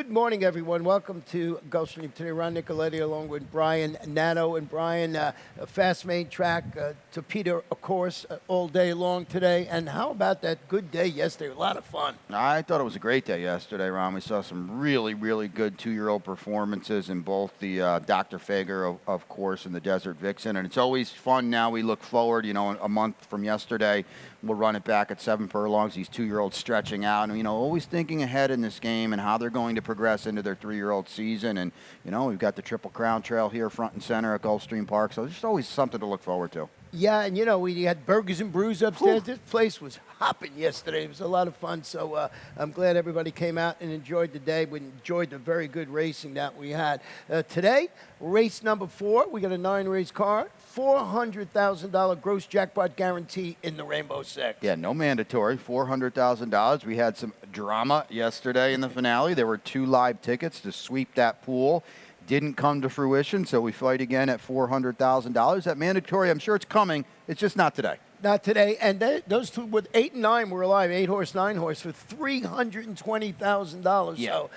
Good morning, everyone. Welcome to Gulfstream today. Ron Nicoletti along with Brian Nato. And Brian, a fast main track, torpedo, of course, all day long today. And how about that good day yesterday? A lot of fun. I thought it was a great day yesterday, Ron. We saw some really, really good two-year-old performances in both the Dr. Fager, of course, and the Desert Vixen. And it's always fun now. We look forward, a month from yesterday, we'll run it back at 7 furlongs, these two-year-olds stretching out. And, always thinking ahead in this game and how they're going to progress into their 3-year-old season. And, we've got the Triple Crown Trail here front and center at Gulfstream Park. So there's just always something to look forward to. Yeah, and we had burgers and brews upstairs. Whew. This place was hopping yesterday. It was a lot of fun. So I'm glad everybody came out and enjoyed the day. We enjoyed the very good racing that we had. Today, race number 4. We got a 9-race car. $400,000 gross jackpot guarantee in the Rainbow Six. Yeah, no mandatory, $400,000. We had some drama yesterday in the finale. There were 2 live tickets to sweep that pool. Didn't come to fruition, so we fight again at $400,000. That mandatory, I'm sure it's coming. It's just not today. Not today. And those two with 8 and 9 were alive, 8-horse, 9-horse, for $320,000. Yeah. So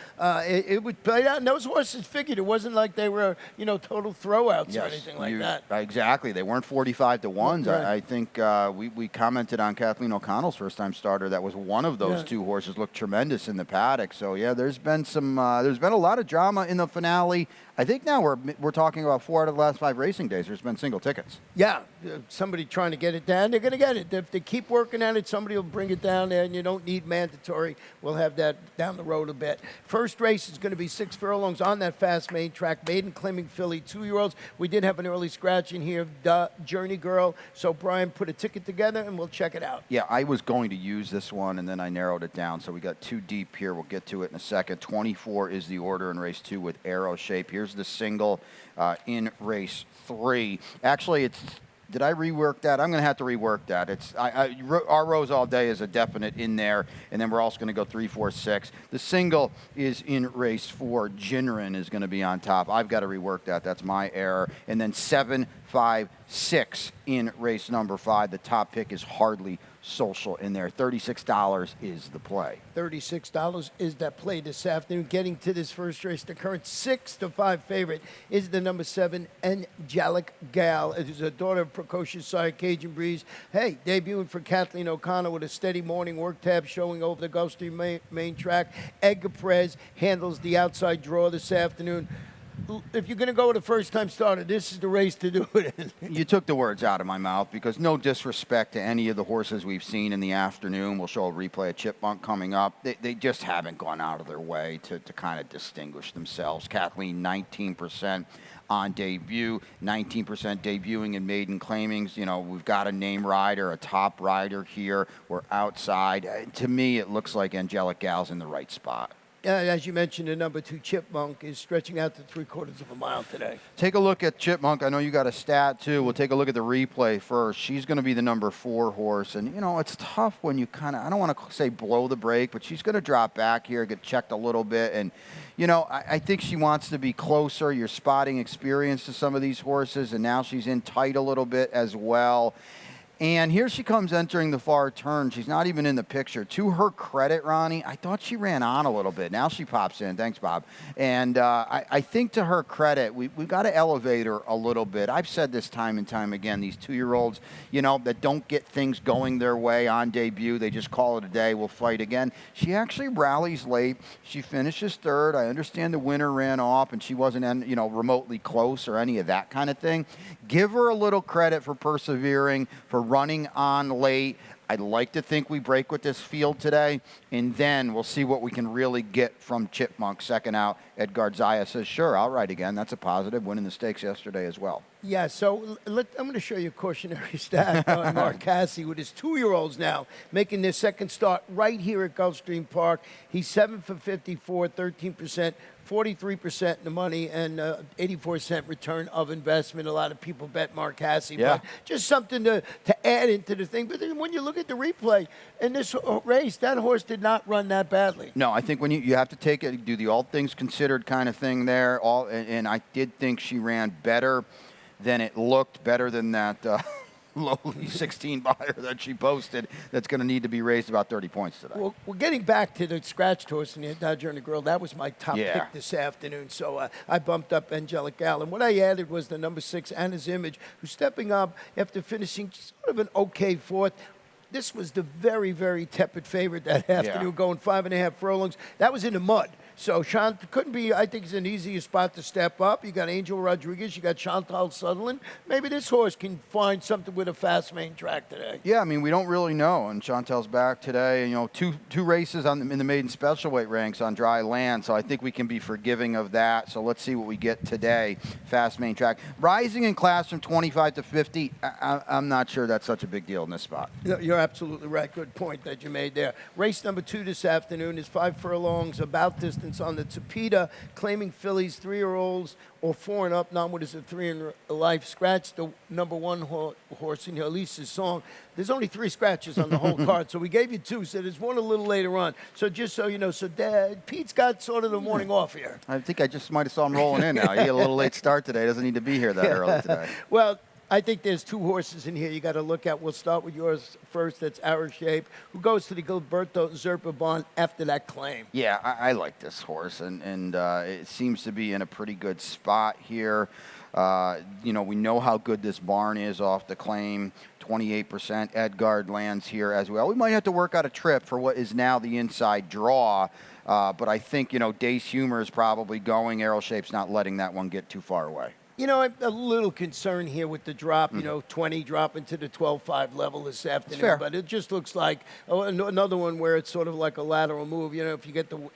it would play out. And those horses figured it wasn't like they were, total throwouts or anything like that. Exactly. They weren't 45 to 1s. Right. I think we commented on Kathleen O'Connell's first-time starter. That was one of those 2 horses. Looked tremendous in the paddock. So yeah, there's been a lot of drama in the finale. I think now we're talking about 4 out of the last 5 racing days. There's been single tickets. Yeah, somebody trying to get it down. They're going to get it. If they keep working at it, somebody will bring it down there, and you don't need mandatory. We'll have that down the road a bit. First race is going to be 6 furlongs on that fast main track. Maiden claiming filly, 2-year-olds. We did have an early scratch in here, Journey Girl. So Brian put a ticket together, and we'll check it out. Yeah, I was going to use this one, and then I narrowed it down. So we got 2 deep here. We'll get to it in a second. 24 is the order in race 2 with Arrow Shape. Here's the single in race 3. Actually, did I rework that? I'm going to have to rework that. Our Rose All Day is a definite in there, and then we're also going to go 3, 4, 6. The single is in race 4. Jinrin is going to be on top. I've got to rework that. That's my error. And then 7, 5, 6 in race number 5. The top pick is Hardly Social in there. $36 is the play. $36 is that play this afternoon. Getting to this first race, the current 6-5 favorite is the number 7, Angelic Gal. It is a daughter of precocious sire Cajun Breeze. Hey, debuting for Kathleen O'Connell with a steady morning work tab showing over the Gulfstream main track. Edgar Perez handles the outside draw this afternoon. If you're going to go with a first-time starter, this is the race to do it in. You took the words out of my mouth, because no disrespect to any of the horses we've seen in the afternoon. We'll show a replay of Chipmunk coming up. They just haven't gone out of their way to kind of distinguish themselves. Kathleen, 19% on debut, 19% debuting in maiden claimings. We've got a name rider, a top rider here. We're outside. To me, it looks like Angelic Gal's in the right spot. As you mentioned, the number 2 Chipmunk is stretching out to 3/4 of a mile today. Take a look at Chipmunk. I know you got a stat, too. We'll take a look at the replay first. She's going to be the number 4 horse. And, it's tough when you kind of, I don't want to say blow the brake, but she's going to drop back here, get checked a little bit. And, I think she wants to be closer. You're spotting experience to some of these horses, and now she's in tight a little bit as well. And here she comes entering the far turn. She's not even in the picture. To her credit, Ronnie, I thought she ran on a little bit. Now she pops in. Thanks, Bob. And I think to her credit, we've got to elevate her a little bit. I've said this time and time again, these 2-year-olds, that don't get things going their way on debut. They just call it a day. We'll fight again. She actually rallies late. She finishes 3rd. I understand the winner ran off, and she wasn't, remotely close or any of that kind of thing. Give her a little credit for persevering, for running on late. I'd like to think we break with this field today, and then we'll see what we can really get from Chipmunk. Second out, Ed Gardzaya says, sure, I'll ride again. That's a positive, winning the stakes yesterday as well. Yeah, so I'm going to show you a cautionary stat on Mark Cassie with his 2-year-olds now making their second start right here at Gulfstream Park. He's 7 for 54, 13%. 43% in the money and 84% return of investment. A lot of people bet Mark Cassie, yeah. But just something to add into the thing. But then when you look at the replay in this race, that horse did not run that badly. No, I think when you have to take it, do the all things considered kind of thing there. And I did think she ran better than it looked, better than that lowly 16 buyer that she posted that's going to need to be raised about 30 points today. Well, we're getting back to the scratch horse in the Dodger and the Grill. That was my top Yeah. pick this afternoon, so I bumped up Angelic Gal. And what I added was the number 6, Anna's Image, who's stepping up after finishing sort of an okay fourth. This was the very, very tepid favorite that afternoon, going 5.5 furlongs. That was in the mud. So couldn't be, I think, it's an easier spot to step up. You got Angel Rodriguez, you got Chantal Sutherland. Maybe this horse can find something with a fast main track today. Yeah, I mean, we don't really know. And Chantel's back today. You know, two races in the maiden special weight ranks on dry land. So I think we can be forgiving of that. So let's see what we get today. Fast main track. Rising in class from 25 to 50. I'm not sure that's such a big deal in this spot. You're absolutely right. Good point that you made there. Race number 2 this afternoon is 5 furlongs, about distance on the Tapeta, claiming fillies, 3-year-olds or 4 and up. None is a 3 in life. Scratch the number 1 horse in Elise's song. There's only 3 scratches on the whole card, so we gave you 2. So there's one a little later on. So just so you know, so Pete's got sort of the morning off here. I think I just might have saw him rolling in now. He had a little late start today. Doesn't need to be here that early today. Well, I think there's 2 horses in here you got to look at. We'll start with yours first. That's Our Shape, who goes to the Gilberto Zerpa Bond after that claim. Yeah, I like this horse, and it seems to be in a pretty good spot here. You know, we know how good this barn is off the claim. 28%. Edgard lands here as well. We might have to work out a trip for what is now the inside draw. But I think, you know, Dace Humor is probably going. Arrow Shape's not letting that one get too far away. You know, I'm a little concerned here with the drop, you know, 20 dropping to the 12.5 level this afternoon. Fair. But it just looks like another one where it's sort of like a lateral move. You know, if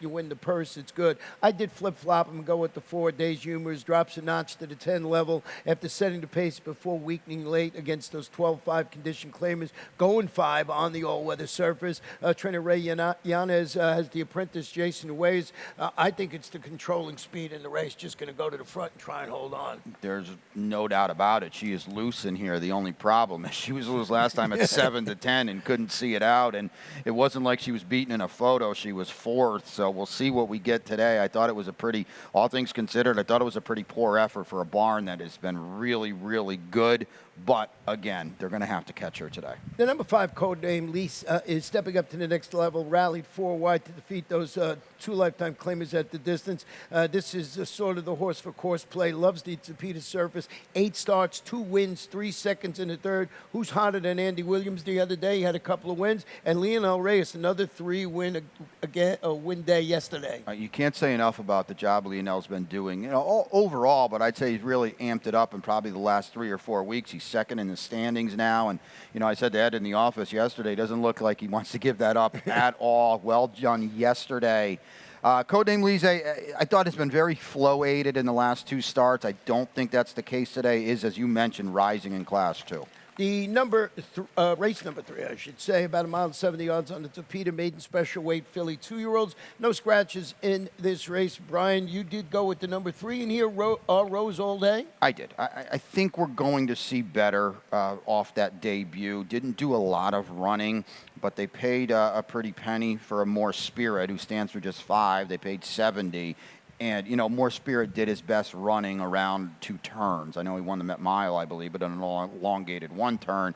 you win the purse, it's good. I did flip-flop and go with the 4. Days Humors, drops a notch to the 10 level after setting the pace before weakening late against those 12.5 condition claimers, going 5 on the all-weather surface. Trainer Ray Yanez has the apprentice Jason Ways. I think it's the controlling speed in the race, just going to go to the front and try and hold on. There's no doubt about it. She is loose in here. The only problem is she was loose last time at 7 to 10 and couldn't see it out. And it wasn't like she was beaten in a photo. She was 4th. So we'll see what we get today. I thought it was a pretty, all things considered, I thought it was a pretty poor effort for a barn that has been really, really good. But, again, they're going to have to catch her today. The number 5 code name, Lise, is stepping up to the next level, rallied 4 wide to defeat those 2 lifetime claimers at the distance. This is sort of the horse for course play, loves the Tapeta surface. 8 starts, 2 wins, 3 seconds in the third. Who's hotter than Andy Williams the other day? He had a couple of wins. And Lionel Reyes, another 3-win win day yesterday. You can't say enough about the job Lionel's been doing, you know, overall, but I'd say he's really amped it up in probably the last 3 or 4 weeks. He's second in the standings now, and you know, I said to Ed in the office yesterday, doesn't look like he wants to give that up at all. Well done yesterday. Codename Lise, I thought has been very flow aided in the last 2 starts. I don't think that's the case today. Is, as you mentioned, rising in class too. The race number 3, I should say, about 1.70 miles on the Tapeta maiden special weight filly 2-year-olds. No scratches in this race. Brian, you did go with the number 3 in here, Rose All Day? I did. I think we're going to see better off that debut. Didn't do a lot of running, but they paid a pretty penny for a More Spirit, who stands for just 5. They paid 70. And, you know, More Spirit did his best running around 2 turns. I know he won the Met Mile, I believe, but on an elongated 1 turn.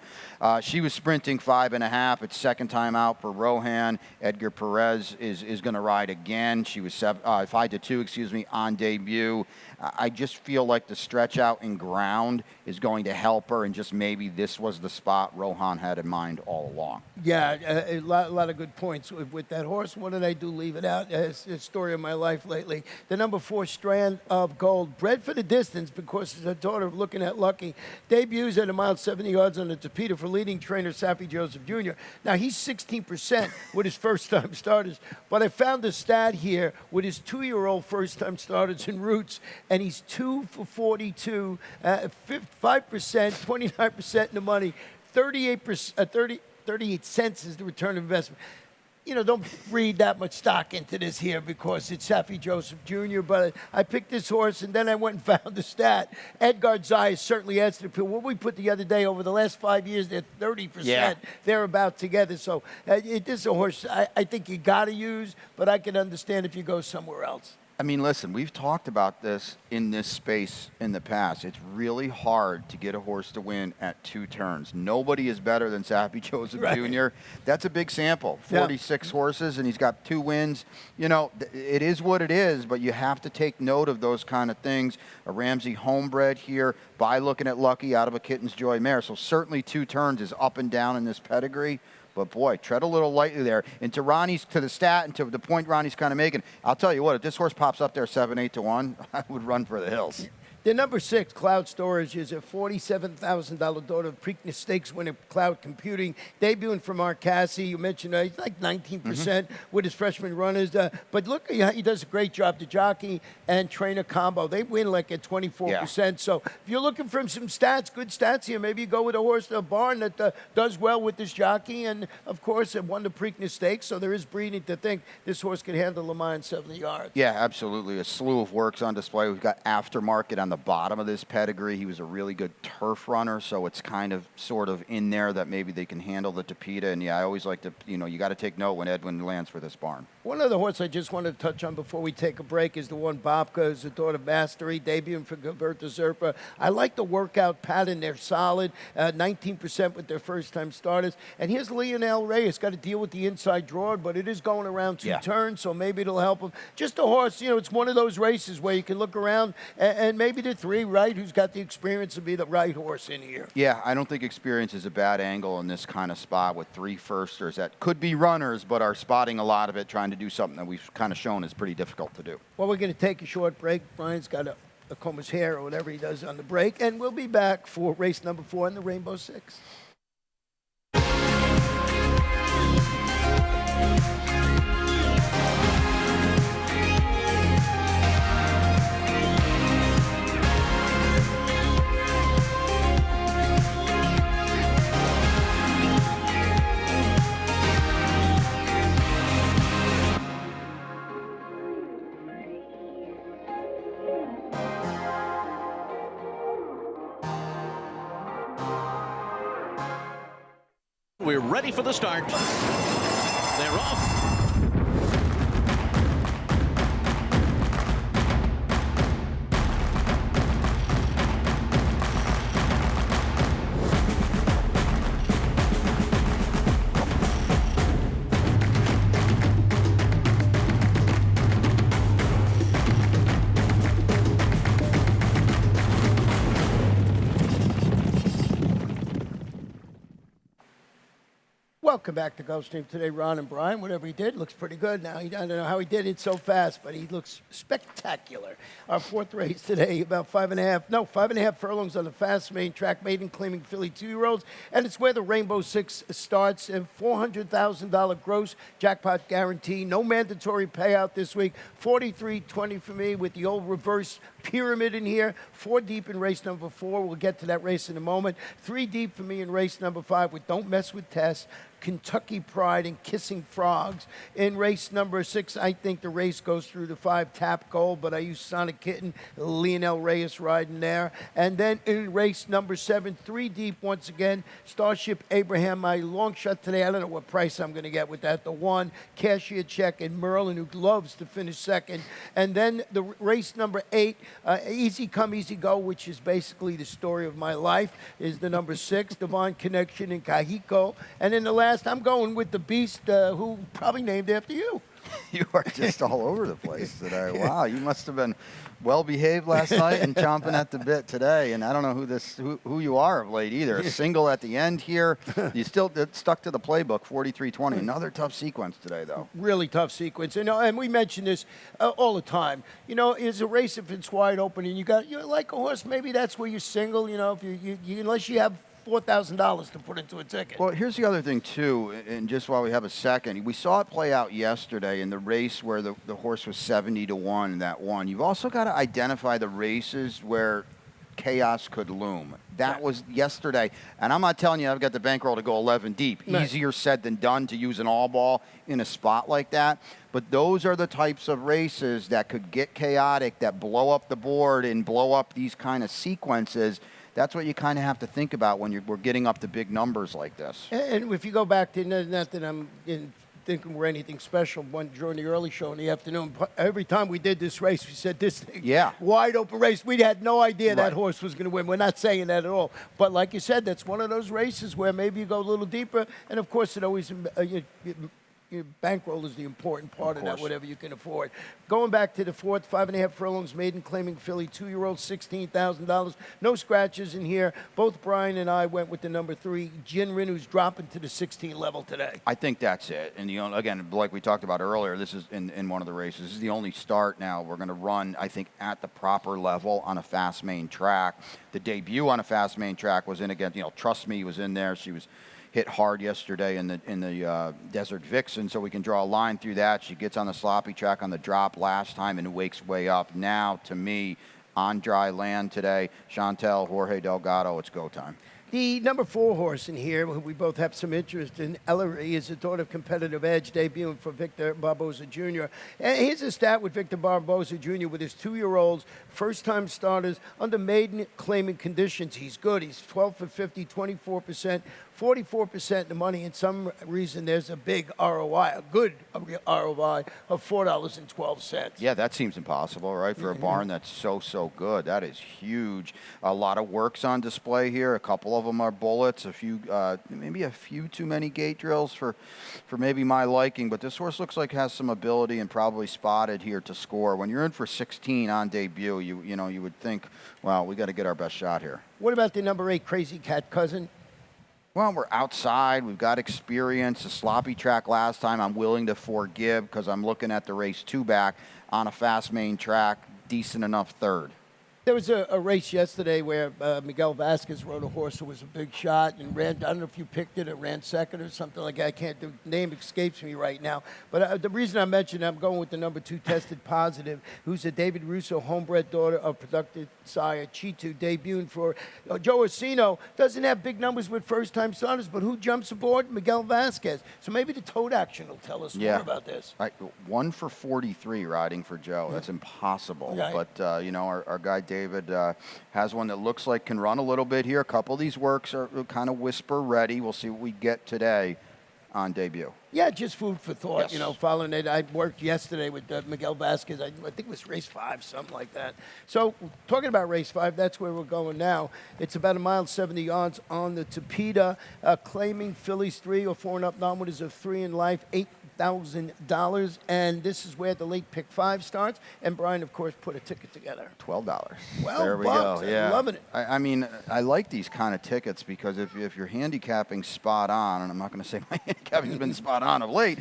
She was sprinting 5.5. It's second time out for Rohan. Edgar Perez is going to ride again. She was 5 to 2, on debut. I just feel like the stretch out in ground is going to help her, and just maybe this was the spot Rohan had in mind all along. Yeah, a lot of good points with that horse. What did I do? Leave it out. It's the story of my life lately. The number 4, Strand of Gold, bred for the distance because it's a daughter of Looking at Lucky. Debuts at 1.70 miles on the Tapeta for leading trainer Safi Joseph Jr. Now, he's 16% with his first-time starters, but I found a stat here with his 2-year-old first-time starters in Roots, and he's 2 for 42, 5%, 29% in the money, 38 cents is the return on investment. You know, don't read that much stock into this here because it's Safi Joseph Jr., but I picked this horse, and then I went and found the stat. Edgar Zayas certainly adds to the appeal. What we put the other day, over the last 5 years, they're 30%. Yeah. They're about together. So this is a horse I think you got to use, but I can understand if you go somewhere else. I mean, listen, we've talked about this in this space in the past. It's really hard to get a horse to win at 2 turns. Nobody is better than Sappy Joseph Jr. That's a big sample, 46 horses, and he's got 2 wins. You know, it is what it is, but you have to take note of those kind of things. A Ramsey homebred here by looking at Lucky out of a Kitten's Joy mare. So certainly 2 turns is up and down in this pedigree. But, boy, tread a little lightly there. And to the stat and to the point Ronnie's kind of making, I'll tell you what, if this horse pops up there 7-8 to 1, I would run for the hills. The number 6, Cloud Storage, is a $47,000 daughter of Preakness Stakes winner, Cloud Computing, debuting from Arcassi. You mentioned he's like 19% with his freshman runners. But look, he does a great job. The jockey and trainer combo, they win like at 24%. Yeah. So if you're looking for some stats, good stats here, maybe you go with a horse, a barn that does well with this jockey. And, of course, it won the Preakness Stakes, so there is breeding to think this horse can handle Le Mans 70 yards. Yeah, absolutely. A slew of works on display. We've got Aftermarket on the bottom of this pedigree. He was a really good turf runner, so it's kind of sort of in there that maybe they can handle the Tapeta. And yeah, I always like to, you got to take note when Edwin lands for this barn. One other horse I just wanted to touch on before we take a break is the one Bobka, is the daughter of Mastery, debuting for Gilberto Zerpa. I like the workout pattern. They're solid, 19% with their first-time starters. And here's Lionel Reyes. Got to deal with the inside draw, but it is going around 2 turns, so maybe it'll help him. Just a horse, it's one of those races where you can look around and maybe the 3, right, who's got the experience to be the right horse in here. Yeah, I don't think experience is a bad angle in this kind of spot with 3 firsters that could be runners but are spotting a lot of it, trying to do something that we've kind of shown is pretty difficult to do. Well, we're going to take a short break. Brian's got to comb his hair or whatever he does on the break, and we'll be back for race number 4 in the Rainbow Six. We're ready for the start. They're off. Welcome back to Gulfstream today, Ron and Brian. Whatever he did looks pretty good now. I don't know how he did it so fast, but he looks spectacular. Our 4th race today, about 5.5 furlongs on the fast main track, maiden claiming filly 2-year-olds, and it's where the Rainbow Six starts. And $400,000 gross jackpot guarantee. No mandatory payout this week. 43.20 for me with the old reverse pyramid in here. 4 deep in race number 4. We'll get to that race in a moment. 3 deep for me in race number 5 with Don't Mess with Tess, Kentucky Pride, and Kissing Frogs. In race number 6, I think the race goes through the 5 Tap Gold, but I use Sonic Kitten, Lionel Reyes riding there. And then in race number 7, 3 deep once again, Starship Abraham, my long shot today. I don't know what price I'm going to get with that. The 1, Cashier Check, and Merlin, who loves to finish second. And then the race number 8, Easy Come, Easy Go, which is basically the story of my life, is the number 6, Divine Connection, and Kahiko. And in the last, I'm going with the beast who probably named after you. You are just all over the place today. Wow, you must have been well behaved last night and chomping at the bit today. And I don't know who you are of late either. A single at the end here. You still stuck to the playbook, 43-20. Another tough sequence today, though. Really tough sequence. And we mention this all the time. It's a race if it's wide open and you like a horse, maybe that's where you're single. If you unless you have $4,000 to put into a ticket. Well, here's the other thing, too, and just while we have a second, we saw it play out yesterday in the race where the horse was 70 to 1, that won. You've also got to identify the races where chaos could loom. That was yesterday, and I'm not telling you I've got the bankroll to go 11 deep. Right. Easier said than done to use an all ball in a spot like that, but those are the types of races that could get chaotic, that blow up the board and blow up these kind of sequences. That's what you kind of have to think about when we're getting up to big numbers like this. And if you go back to, not that I'm thinking we're anything special during the early show in the afternoon. Every time we did this race, we said this thing, wide open race. We had no idea that horse was going to win. We're not saying that at all. But like you said, that's one of those races where maybe you go a little deeper. And, of course, it always your bankroll is the important part of that, whatever you can afford. Going back to the fourth, 5.5 furlongs, maiden claiming filly, 2-year-old, $16,000. No scratches in here. Both Brian and I went with the number 3, Jinrin, who's dropping to the 16 level today. I think that's it. And, again, like we talked about earlier, this is in one of the races. This is the only start now we're going to run, I think, at the proper level on a fast main track. The debut on a fast main track was in against, Trust Me was in there. She was hit hard yesterday in the Desert Vixen, so we can draw a line through that. She gets on the sloppy track on the drop last time and wakes way up. Now, to me, on dry land today, Chantel, Jorge Delgado, it's go time. The number 4 horse in here, who we both have some interest in, Ellery, is a daughter of Competitive Edge, debuting for Victor Barboza Jr. And here's a stat with Victor Barboza Jr. with his 2-year-olds, first-time starters, under maiden claiming conditions. He's good. He's 12 for 50, 24%, 44% the money. In some reason, there's a big ROI, a good ROI of $4.12. Yeah, that seems impossible, right, for a barn that's so good. That is huge. A lot of works on display here. A couple of them are bullets. A few, maybe a few too many gate drills for maybe my liking. But this horse looks like has some ability and probably spotted here to score. When you're in for 16 on debut, you would think, well, we got to get our best shot here. What about the number 8 Crazy Cat Cousin? Well, we're outside. We've got experience. A sloppy track last time I'm willing to forgive because I'm looking at the race 2 back on a fast main track, decent enough third. There was a race yesterday where Miguel Vasquez rode a horse who was a big shot and ran, I don't know if you picked it, ran second or something like that. The name escapes me right now. But the reason I mentioned it, I'm going with the number 2 Tested Positive, who's a David Russo homebred daughter of productive sire Chitu, debuting for Joe Orsino. Doesn't have big numbers with first-time starters, but who jumps aboard? Miguel Vasquez. So maybe the tote action will tell us more about this. Right, 1 for 43 riding for Joe. That's impossible. Right. But, our guy David has one that looks like can run a little bit here. A couple of these works are kind of whisper ready. We'll see what we get today on debut. Yeah, just food for thought, Yes. following it. I worked yesterday with Miguel Vasquez. I think it was race 5, something like that. So talking about race 5, that's where we're going now. It's about 1 mile 70 yards on the Tapeta, claiming fillies 3 or 4 and up, non-winners of 3 in life, $8,000. And this is where the late pick 5 starts. And Brian, of course, put a ticket together. $12. Well, there we go. Yeah, loving it. I mean, I like these kind of tickets because if you're handicapping spot on, and I'm not going to say my handicapping's been spot on of late,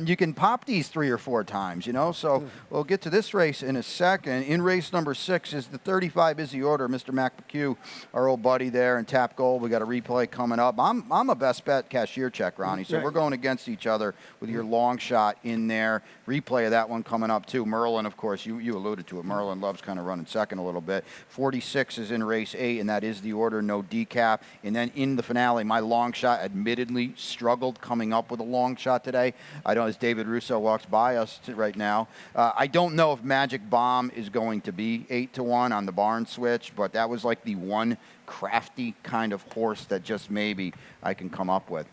you can pop these 3 or 4 times, So we'll get to this race in a second. In race number 6 is the 35 is the order. Mr. Mac McHugh, our old buddy there, and Tap Gold. We got a replay coming up. I'm a best bet cashier check, Ronnie. So we're going against each other with your long shot in there. Replay of that one coming up too. Merlin, of course, you alluded to it. Merlin loves kind of running second a little bit. 46 is in race 8, and that is the order, no decap. And then in the finale, my long shot admittedly struggled coming up with a long shot today. I don't, as David Russo walks by us right now. I don't know if Magic Bomb is going to be 8-1 on the barn switch, but that was like the one crafty kind of horse that just maybe I can come up with.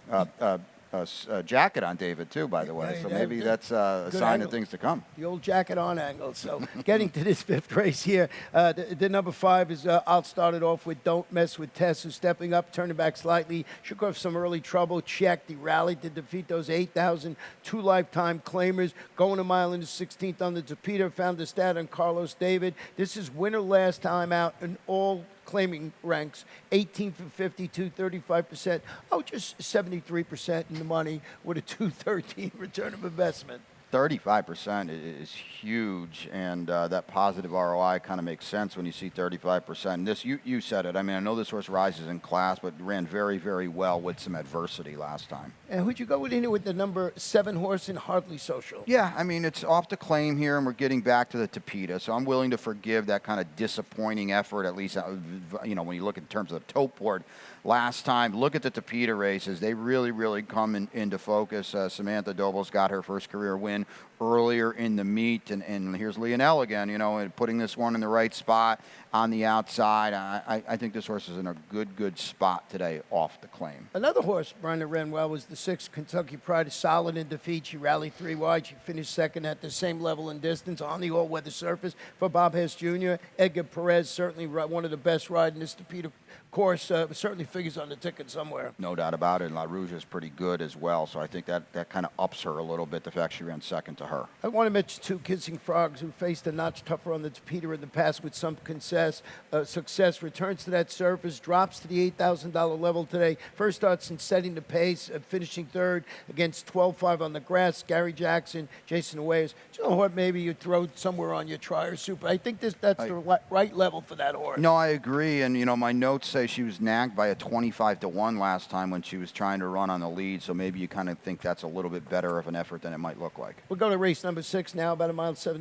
Jacket on David, too, by the way. So maybe that's a sign of things to come. The old jacket on angle. So getting to this 5th race here, the number 5 is, I'll start it off with Don't Mess with Tess, who's stepping up, turning back slightly, shook off some early trouble, checked. He rallied to defeat those 8,000 2 lifetime claimers, going a mile into 16th on the Tapeta, found the stat on Carlos David. This is winner last time out in all claiming ranks, 18 for 52, 35%. Oh, just 73% in the money with a 213 return of investment. 35% is huge, and that positive ROI kind of makes sense when you see 35%. And this, you said it. I mean, I know this horse rises in class, but ran very, very well with some adversity last time. And who'd you go with the number 7 horse in Hardly Social? Yeah, I mean, it's off the claim here, and we're getting back to the Tapeta, so I'm willing to forgive that kind of disappointing effort, at least, when you look in terms of the tote board. Last time, look at the Tapeta races. They really, really come into focus. Samantha Doble's got her first career win action earlier in the meet. And here's Lionel again, you know, and putting this one in the right spot on the outside. I think this horse is in a good spot today off the claim. Another horse, Brian, that ran well was the 6th Kentucky Pride. Is solid in defeat. She rallied 3 wide. She finished second at the same level in distance on the all-weather surface for Bob Hess Jr. Edgar Perez, certainly one of the best riding this Peter course, certainly figures on the ticket somewhere. No doubt about it. And La Rouge is pretty good as well. So I think that kind of ups her a little bit, the fact she ran second to her. I want to mention 2 Kissing Frogs, who faced a notch tougher on the Peter in the past with some success, returns to that surface, drops to the $8,000 level today. First start since setting the pace, finishing third against 12-5 on the grass. Gary Jackson, Jason Awayas. You know what? Maybe you throw somewhere on your try or super. I think that's the right level for that horse. No, I agree. And, you know, my notes say she was nagged by a 25-1 last time when she was trying to run on the lead. So maybe you kind of think that's a little bit better of an effort than it might look like. We'll go to race number 6 now, about 1.70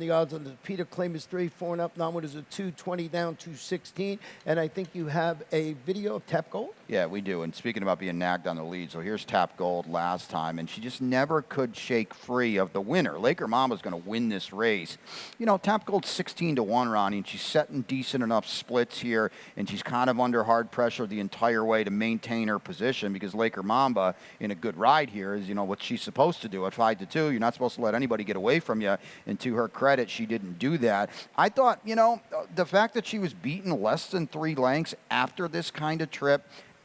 miles on the Peter. Claim is 3, 4 and up. Non-winners are 2, 20 down, 216. And I think you have a video of Tap Gold? Yeah, we do. And speaking about being nagged on the lead, so here's Tap Gold last time, and she just never could shake free of the winner. Laker Mama's going to win this race. You know, Tap Gold's 16-1, Ronnie, and she's setting decent enough splits here, and she's kind of under hard pressure the entire way to maintain her position because Laker Mamba, in a good ride here, is, you know, what she's supposed to do at 5-2. You're not supposed to let anybody get away from you, and to her credit, she didn't do that. I thought, you know, the fact that she was beaten less than 3 lengths after this kind of trip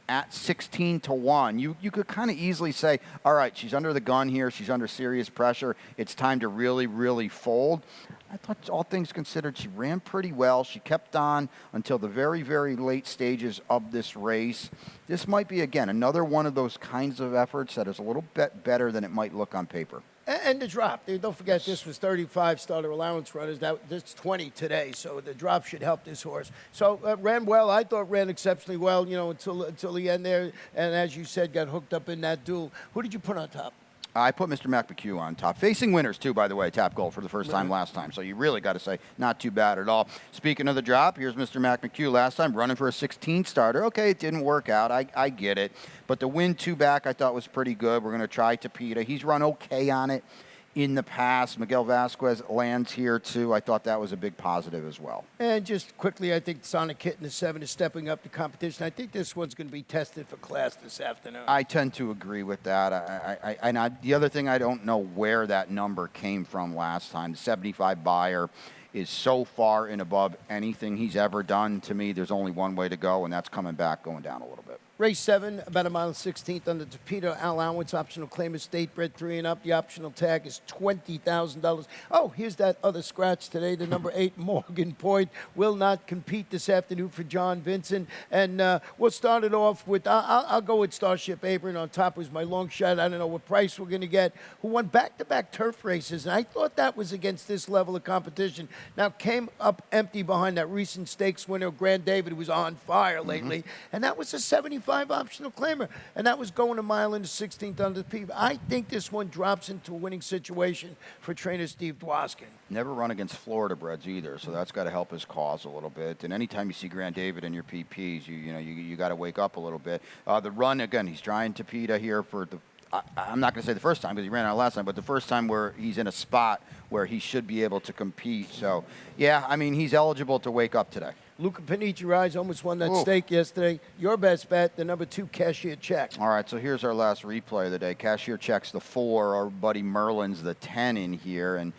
at 16-1, you could kind of easily say, all right, she's under the gun here. She's under serious pressure. It's time to really fold. I thought, all things considered, she ran pretty well. She kept on until the very late stages of this race. This might be, again, another one of those kinds of efforts that is a little bit better than it might look on paper. And the drop. Don't forget, this was 35 starter allowance runners. That's 20 today, so the drop should help this horse. So ran well. I thought ran exceptionally well, you know, until the end there. And as you said, got hooked up in that duel. Who did you put on top? I put Mr. Mac McHugh on top. Facing winners, too, by the way, Tap Gold for the first time last time. So you really got to say, not too bad at all. Speaking of the drop, here's Mr. Mac McHugh last time, running for a 16 starter. Okay, it didn't work out. I get it. But the win 2 back I thought was pretty good. We're going to try Tapeta. He's run okay on it in the past. Miguel Vasquez lands here, too. I thought that was a big positive as well. And just quickly, I think Sonic Kitten, the 7, is stepping up the competition. I think this one's going to be tested for class this afternoon. I tend to agree with that. The other thing, I don't know where that number came from last time. The 75 buyer is so far and above anything he's ever done. To me, there's only one way to go, and that's coming back, going down a little bit. Race 7, about 1.16 on the Tapeta allowance. Optional claim is state bred 3 and up. The optional tag is $20,000. Oh, here's that other scratch today. The number 8, Morgan Point, will not compete this afternoon for John Vincent. And we'll start it off with, I'll go with Starship Apron. On top was my long shot. I don't know what price we're going to get, who won back-to-back turf races. And I thought that was against this level of competition. Now, came up empty behind that recent stakes winner, Grand David, who was on fire lately. And that was a 75 optional claimer, and that was going a mile into 16th under the P. I think this one drops into a winning situation for trainer Steve Dwoskin. Never run against Florida breds either, so that's got to help his cause a little bit. And anytime you see Grand David in your PPs, you got to wake up a little bit. The run, again, he's trying Tapeta here for the, I'm not going to say the first time because he ran out last time, but the first time where he's in a spot where he should be able to compete. So, yeah, I mean, he's eligible to wake up today. Luca Panici rides, almost won that stake yesterday. Your best bet, the number 2, Cashier Check. All right, so here's our last replay of the day. Cashier Check's the 4. Our buddy Merlin's the 10 in here. And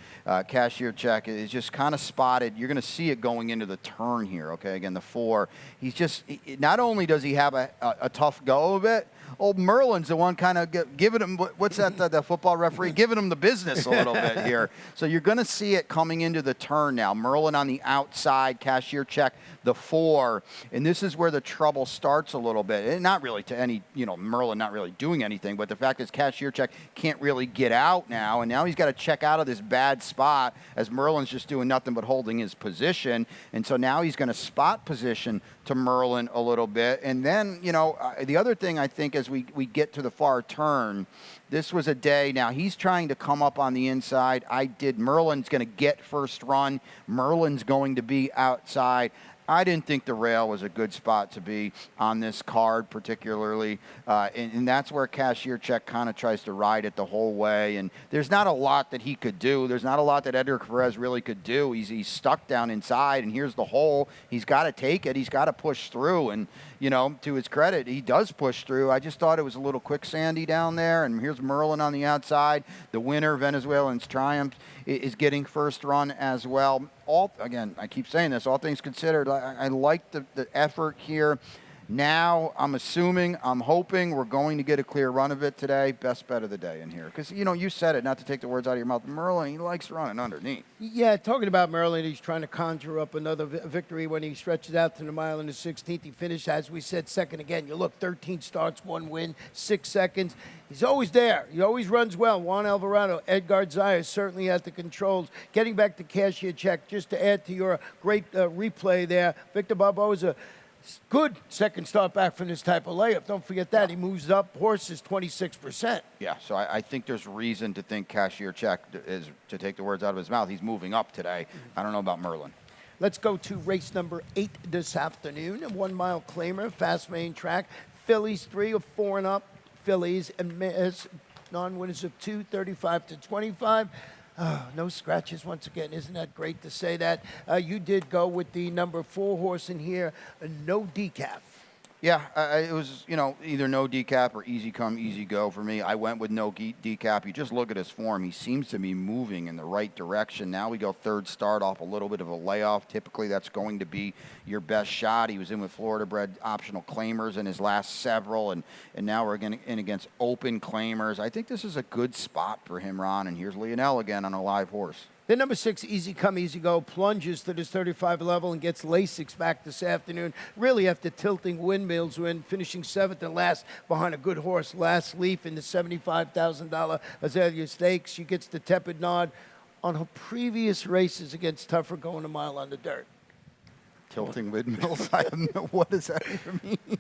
Cashier Check is just kind of spotted. You're going to see it going into the turn here, okay? Again, the 4. He's just, not only does he have a tough go of it, old Merlin's the one kind of giving him, what's that, the football referee? Giving him the business a little bit here. So you're going to see it coming into the turn now. Merlin on the outside, Cashier Check, the 4. And this is where the trouble starts a little bit. And not really to any, Merlin not really doing anything, but the fact is Cashier Check can't really get out now. And now he's got to check out of this bad spot as Merlin's just doing nothing but holding his position. And so now he's going to spot position to Merlin a little bit. And then, the other thing I think as we get to the far turn, this was a day. Now he's trying to come up on the inside. Merlin's going to get first run. Merlin's going to be outside. I didn't think the rail was a good spot to be on this card particularly, and that's where Cashier Check kind of tries to ride it the whole way, and there's not a lot that he could do. There's not a lot that Edgar Perez really could do. He's stuck down inside, and here's the hole. He's got to take it. He's got to push through, and, you know, to his credit, he does push through. I just thought it was a little quicksandy down there, and here's Merlin on the outside. The winner, Venezuelan's Triumph, is getting first run as well. Again, I keep saying this, all things considered, I like the effort here. Now, I'm hoping we're going to get a clear run of it today. Best bet of the day in here. Because, you know, you said it, not to take the words out of your mouth. Merlin, he likes running underneath. Yeah, talking about Merlin, he's trying to conjure up another victory when he stretches out to the mile and the 16th. He finished, as we said, second again. You look, 13 starts, 1 win, 6 seconds. He's always there. He always runs well. Juan Alvarado, Edgar Zayas certainly at the controls. Getting back to Cashier Check, just to add to your great replay there, Victor Barboza, good second start back from this type of layup. Don't forget that. He moves up. Horse is 26%. Yeah, so I think there's reason to think Cashier Check is, to take the words out of his mouth, he's moving up today. I don't know about Merlin. Let's go to race number 8 this afternoon. A 1 mile claimer, fast main track. Fillies 3 or 4 and up. Fillies and non-winners of 2, 35 to 25. No scratches once again. Isn't that great to say that? You did go with the number 4 horse in here, no decaf. Yeah, it was, you know, either no decap or easy come, easy go for me. I went with no decap. You just look at his form. He seems to be moving in the right direction. Now we go third start off a little bit of a layoff. Typically that's going to be your best shot. He was in with Florida-bred optional claimers in his last several, and now we're in against open claimers. I think this is a good spot for him, Ron, and here's Lionel again on a live horse. Then number 6, Easy Come, Easy Go, plunges to this 35 level and gets Lasix back this afternoon. Really after tilting windmills when finishing 7th and last behind a good horse, Last Leaf in the $75,000 Azalea Stakes. She gets the tepid nod on her previous races against Tougher going a mile on the dirt. Tilting windmills? I don't know. What does that even mean?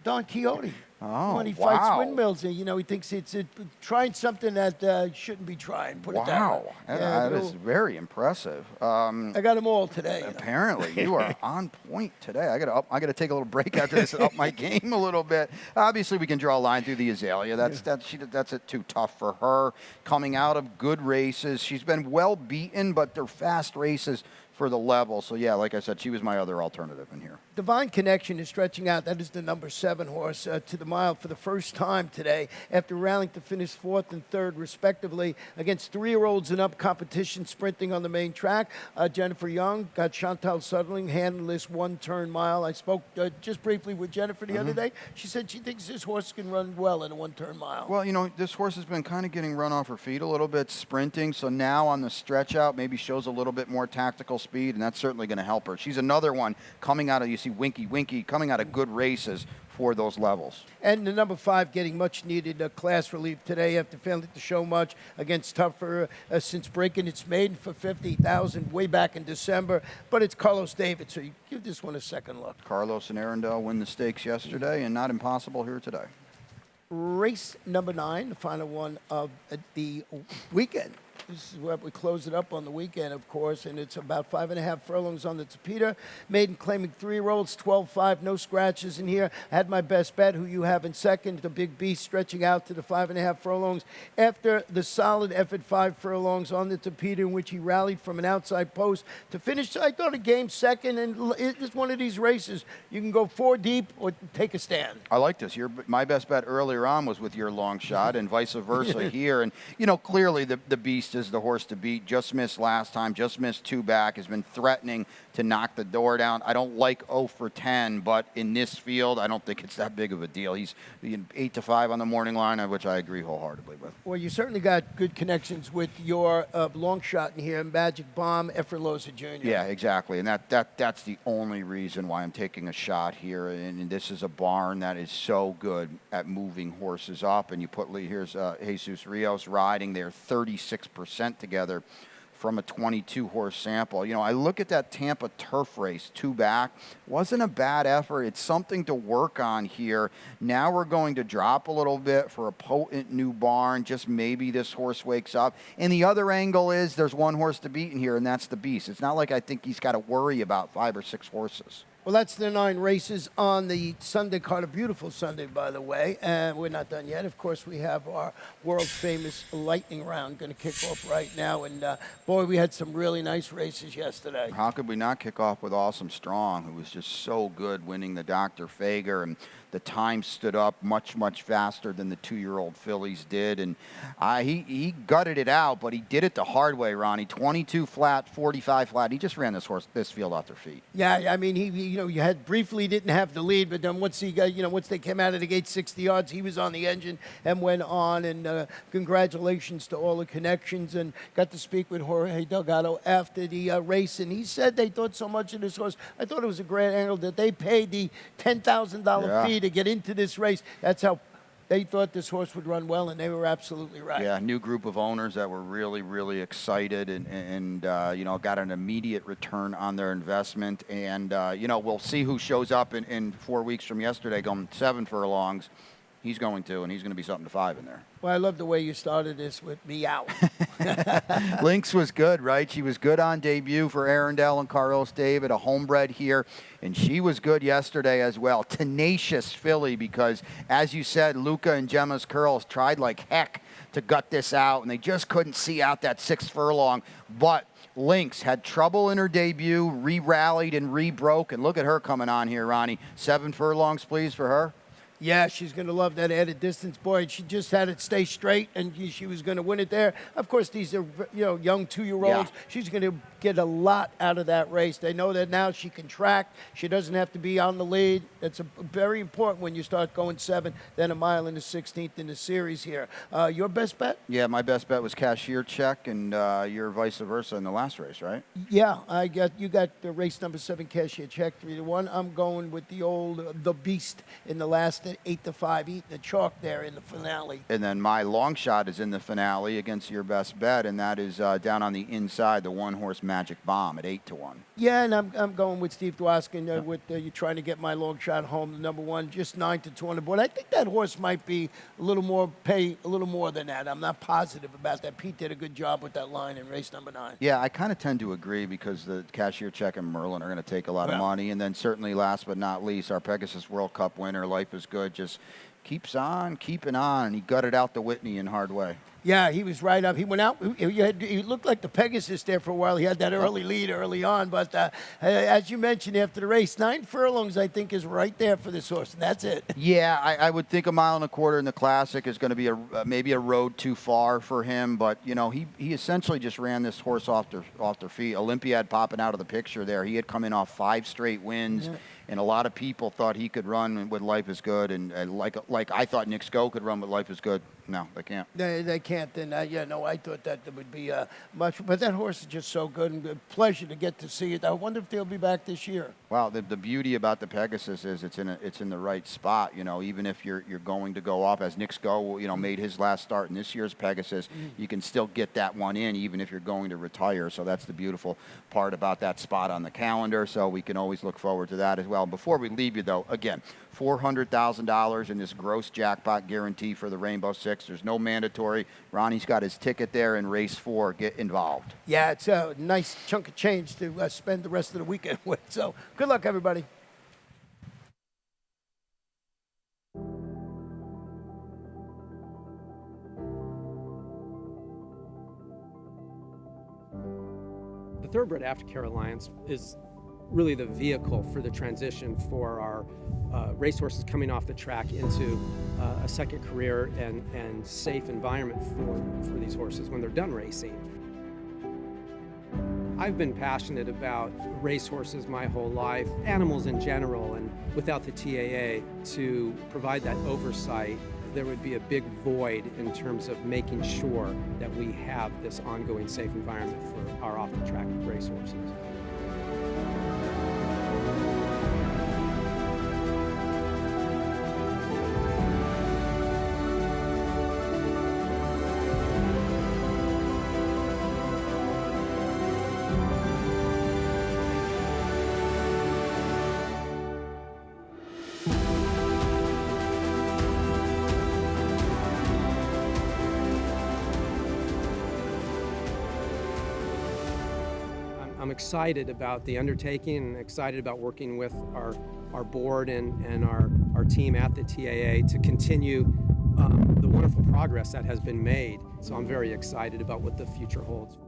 Don Quixote. Oh, when he wow. fights windmills, you know, he thinks it's trying something that shouldn't be trying. Put it that way. Wow, that is very impressive. I got them all today. Apparently, you are on point today. I got to take a little break after this and up my game a little bit. Obviously, we can draw a line through the Azalea. That's too tough for her. Coming out of good races, she's been well beaten, but they're fast races for the level. So, yeah, like I said, she was my other alternative in here. Divine Connection is stretching out. That is the number 7 horse to the mile for the first time today after rallying to finish 4th and 3rd, respectively, against 3-year-olds and up competition sprinting on the main track. Jennifer Young got Chantal Sutherland handling this 1-turn mile. I spoke just briefly with Jennifer the other day. She said she thinks this horse can run well in a 1-turn mile. Well, you know, this horse has been kind of getting run off her feet a little bit, sprinting. So now on the stretch out, maybe shows a little bit more tactical speed, and that's certainly going to help her. She's another one coming out of, you see Winky coming out of good races for those levels. And the number 5 getting much needed class relief today after failing to show much against Tougher since breaking its maiden for $50,000 way back in December. But it's Carlos David, so you give this one a second look. Carlos and Arundel win the stakes yesterday, and not impossible here today. Race number 9, the final one of the weekend. This is where we close it up on the weekend, of course, and it's about 5.5 furlongs on the Tapeta. Maiden claiming 3-year-olds, 12-5, no scratches in here. I had my best bet, who you have in second, the Big Beast stretching out to the 5.5 furlongs. After the solid effort, 5 furlongs on the Tapeta, in which he rallied from an outside post to finish, I thought, a game second, and it's one of these races. You can go 4 deep or take a stand. I like this. My best bet earlier on was with your long shot, and vice versa here. And, you know, clearly the Beast is the horse to beat. Just missed last time, just missed 2 back, has been threatening to knock the door down. I don't like 0 for 10, but in this field, I don't think it's that big of a deal. He's 8 to 5 on the morning line, which I agree wholeheartedly with. Well, you certainly got good connections with your long shot in here, Magic Bomb, Efralosa Jr. Yeah, exactly, and that's the only reason why I'm taking a shot here. And this is a barn that is so good at moving horses up. And you put here's Jesus Rios riding there, 36% together from a 22 horse sample. You know, I look at that Tampa turf race, 2 back, wasn't a bad effort. It's something to work on here. Now we're going to drop a little bit for a potent new barn. Just maybe this horse wakes up. And the other angle is there's one horse to beat in here, and that's the Beast. It's not like I think he's got to worry about 5 or 6 horses. Well, that's the 9 races on the Sunday card. A beautiful Sunday, by the way. And we're not done yet. Of course, we have our world-famous lightning round going to kick off right now. And, boy, we had some really nice races yesterday. How could we not kick off with Awesome Strong, who was just so good winning the Dr. Fager, and the time stood up much, much faster than the 2-year-old fillies did. And he gutted it out, but he did it the hard way, Ronnie. 22 flat, 45 flat. He just ran this field off their feet. Yeah, I mean, you had briefly didn't have the lead, but then once he got, once they came out of the gate 60 yards, he was on the engine and went on. And congratulations to all the connections, and got to speak with Jorge Delgado after the race, and he said they thought so much of this horse. I thought it was a great angle that they paid the $10,000 fee to get into this race. That's how they thought this horse would run well, and they were absolutely right. Yeah, new group of owners that were really, really excited and got an immediate return on their investment. And, we'll see who shows up in 4 weeks from yesterday going 7 furlongs. He's going to, and he's going to be something to 5 in there. Well, I love the way you started this with meow. Lynx was good, right? She was good on debut for Arundel and Carlos David, a homebred here, and she was good yesterday as well. Tenacious filly because, as you said, Luca and Gemma's Curls tried like heck to gut this out, and they just couldn't see out that 6th furlong, but Lynx had trouble in her debut, re-rallied and re-broke, and look at her coming on here, Ronnie. 7 furlongs, please, for her. Yeah, she's going to love that added distance. Boy, she just had it stay straight, and she was going to win it there. Of course, these are young 2-year-olds. Yeah. She's going to get a lot out of that race. They know that now she can track. She doesn't have to be on the lead. That's very important when you start going 7, then a mile in the 16th in the series here. Your best bet? Yeah, my best bet was Cashier Check, and your vice versa in the last race, right? Yeah, you got the race number 7, Cashier Check, 3-1. I'm going with the Beast in the last 8-5, eating the chalk there in the finale. And then my long shot is in the finale against your best bet, and that is down on the inside, the 1-horse Magic Bomb at 8-1. Yeah, and I'm going with Steve Dwoskin with you trying to get my long shot home, the number 1, just 9-2. But I think that horse might be pay a little more than that. I'm not positive about that. Pete did a good job with that line in race number 9. Yeah, I kind of tend to agree because the Cashier Check and Merlin are going to take a lot of money. And then certainly last but not least, our Pegasus World Cup winner, Life is Good, just keeps on keeping on. He gutted out the Whitney in hard way. Yeah, he was right up. He went out. He looked like the Pegasus there for a while. He had that early lead early on. But as you mentioned after the race, 9 furlongs, I think, is right there for this horse, and that's it. Yeah, I would think 1.25 miles in the Classic is going to be maybe a road too far for him. But, he essentially just ran this horse off their feet. Olympiad popping out of the picture there. He had come in off 5 straight wins. Yeah. And a lot of people thought he could run with Life is Good, and like I thought Nick Sko could run with Life is Good. No, they can't. They can't. And I thought that would be much. But that horse is just so good, and a pleasure to get to see it. I wonder if they'll be back this year. Well, the beauty about the Pegasus is it's in the right spot. Even if you're going to go off, as Nick Sko, made his last start in this year's Pegasus, you can still get that one in, even if you're going to retire. So that's the beautiful part about that spot on the calendar. So we can always look forward to that as well. Before we leave you, though, again, $400,000 in this gross jackpot guarantee for the Rainbow Six. There's no mandatory. Ronnie's got his ticket there in race 4. Get involved. Yeah, it's a nice chunk of change to spend the rest of the weekend with. So good luck, everybody. The Thoroughbred Aftercare Alliance is really the vehicle for the transition for our racehorses coming off the track into a second career and safe environment for these horses when they're done racing. I've been passionate about racehorses my whole life, animals in general, and without the TAA to provide that oversight, there would be a big void in terms of making sure that we have this ongoing safe environment for our off-the-track racehorses. I'm excited about the undertaking and excited about working with our board and our team at the TAA to continue the wonderful progress that has been made. So I'm very excited about what the future holds.